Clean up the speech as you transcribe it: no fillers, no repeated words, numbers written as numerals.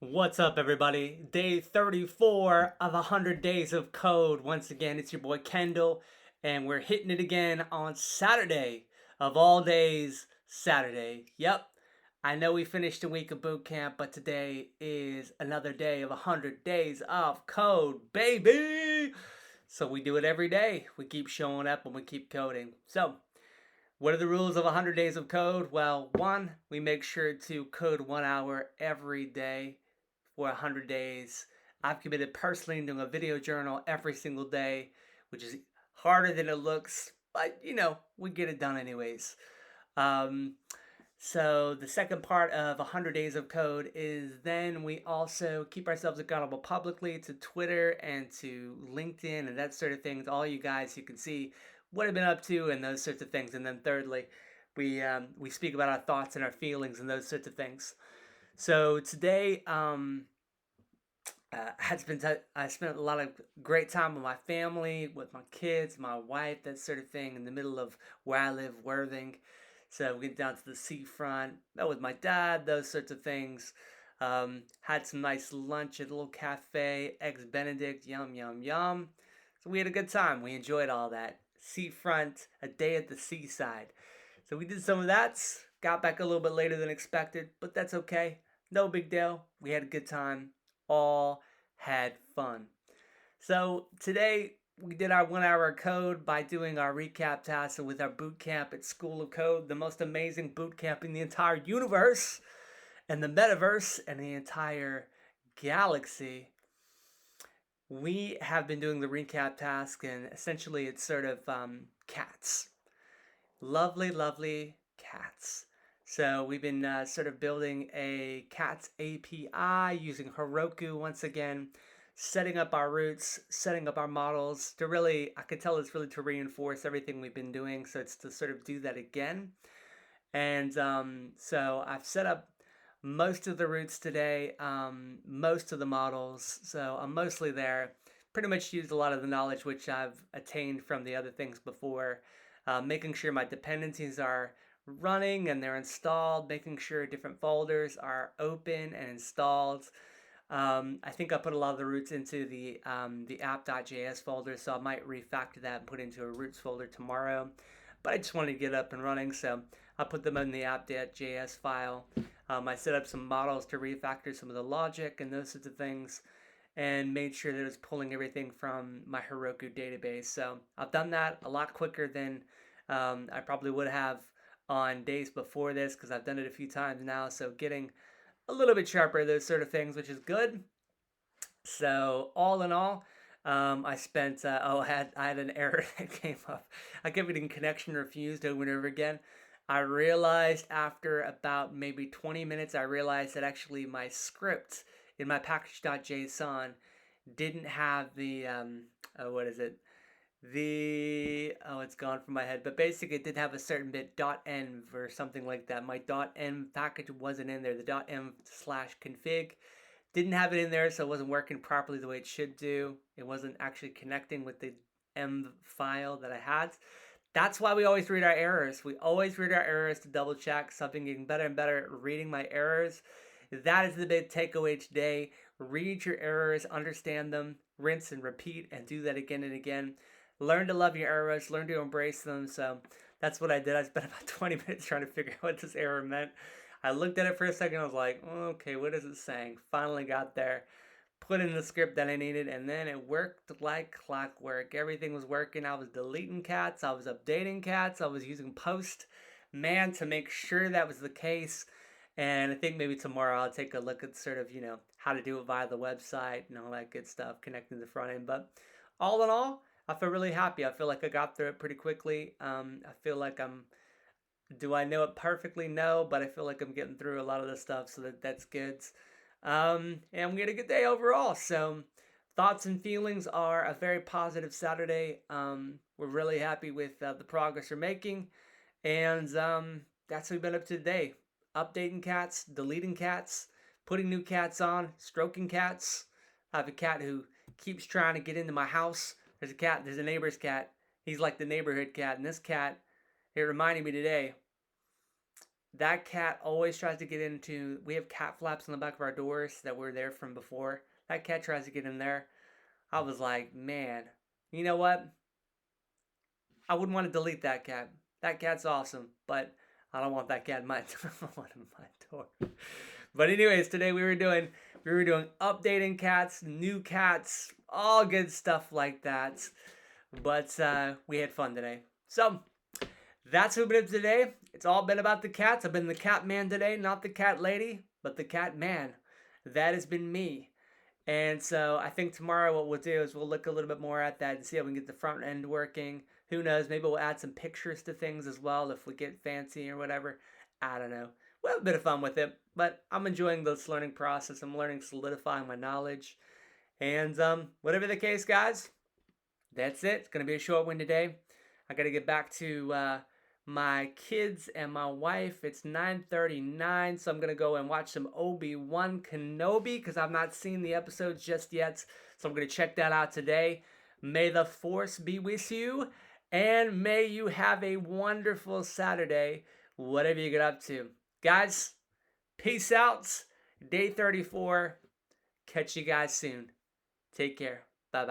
What's up, everybody? Day 34 of 100 Days of Code. Once again, it's your boy Kendall, and we're hitting it again on Saturday of all days, Saturday. Yep, I know we finished a week of boot camp, but today is another day of 100 Days of Code, baby! So we do it every day. We keep showing up and we keep coding. So, what are the rules of 100 Days of Code? Well, one, we make sure to code 1 hour every day for 100 days. I've committed personally to doing a video journal every single day, which is harder than it looks, but we get it done anyways. Um, so the second part of 100 Days of Code is then we also keep ourselves accountable publicly to Twitter and to LinkedIn and that sort of things. All you guys who can see what I've been up to and those sorts of things. And then thirdly, we speak about our thoughts and our feelings and those sorts of things. So today, I spent a lot of great time with my family, with my kids, my wife, that sort of thing, in the middle of where I live, Worthing. So we went down to the seafront, met with my dad, those sorts of things. Had some nice lunch at a little cafe, eggs Benedict, yum yum yum. So we had a good time. We enjoyed all that. Seafront, a day at the seaside. So we did some of that. Got back a little bit later than expected, but that's okay. No big deal. We had a good time. All had fun. So today we did our 1 hour code by doing our recap task with our boot camp at School of Code, the most amazing boot camp in the entire universe and the metaverse and the entire galaxy. We have been doing the recap task, and essentially it's sort of cats. Lovely, lovely cats. So we've been sort of building a cats API using Heroku once again, setting up our roots, setting up our models to really, I could tell it's really to reinforce everything we've been doing. So it's to sort of do that again. And so I've set up most of the roots today, most of the models. So I'm mostly there. Pretty much used a lot of the knowledge which I've attained from the other things before, making sure my dependencies are running and they're installed, making sure different folders are open and installed. I think I put a lot of the roots into the app.js folder, so I might refactor that and put it into a roots folder tomorrow. But I just wanted to get up and running, so I'll put them in the app.js file. I set up some models to refactor some of the logic and those sorts of things, and made sure that it was pulling everything from my Heroku database. So I've done that a lot quicker than I probably would have on days before this because I've done it a few times now. So getting a little bit sharper, those sort of things, which is good. So all in all, I spent I had an error that came up. I kept getting connection refused over and over again. I realized after about maybe 20 minutes, I realized that actually my script in my package.json didn't have the what is it? It's gone from my head, but basically it did have a certain bit .env or something like that. My .env package wasn't in there. The .env/config didn't have it in there, so it wasn't working properly the way it should do. It wasn't actually connecting with the env file that I had. That's why we always read our errors. We always read our errors to double check. So I've been getting better and better at reading my errors. That is the big takeaway today. Read your errors, understand them, rinse and repeat, and do that again and again. Learn to love your errors, learn to embrace them. So that's what I did. I spent about 20 minutes trying to figure out what this error meant. I looked at it for a second. I was like, okay, what is it saying? Finally got there. Put in the script that I needed, and then it worked like clockwork. Everything was working. I was deleting cats. I was updating cats. I was using Postman to make sure that was the case. And I think maybe tomorrow I'll take a look at sort of, how to do it via the website and all that good stuff, connecting the front end. But all in all, I feel really happy. I feel like I got through it pretty quickly. I feel like do I know it perfectly? No, but I feel like I'm getting through a lot of the stuff, so that's good. And we had a good day overall. So, thoughts and feelings are a very positive Saturday. We're really happy with the progress we're making, and that's what we've been up to today. Updating cats, deleting cats, putting new cats on, stroking cats. I have a cat who keeps trying to get into my house. There's a neighbor's cat. He's like the neighborhood cat, and this cat, it reminded me today that cat always tries to get into. We have cat flaps on the back of our doors that were there from before. That cat tries to get in there. I was like, man, you know what? I wouldn't want to delete that cat. That cat's awesome, but I don't want that cat in my, I don't want him in my door. But anyways, today we were doing updating cats, new cats, all good stuff like that. But we had fun today. So that's who been up today. It's all been about the cats. I've been the cat man today, not the cat lady, but the cat man. That has been me. And so I think tomorrow what we'll do is we'll look a little bit more at that and see how we can get the front end working. Who knows? Maybe we'll add some pictures to things as well if we get fancy or whatever. I don't know. We'll have a bit of fun with it, but I'm enjoying this learning process. I'm learning, solidifying my knowledge. And whatever the case, guys, that's it. It's going to be a short one today. I got to get back to my kids and my wife. It's 9:39, so I'm going to go and watch some Obi-Wan Kenobi because I've not seen the episodes just yet. So I'm going to check that out today. May the Force be with you, and may you have a wonderful Saturday, whatever you get up to. Guys, peace out. Day 34. Catch you guys soon. Take care. Bye-bye.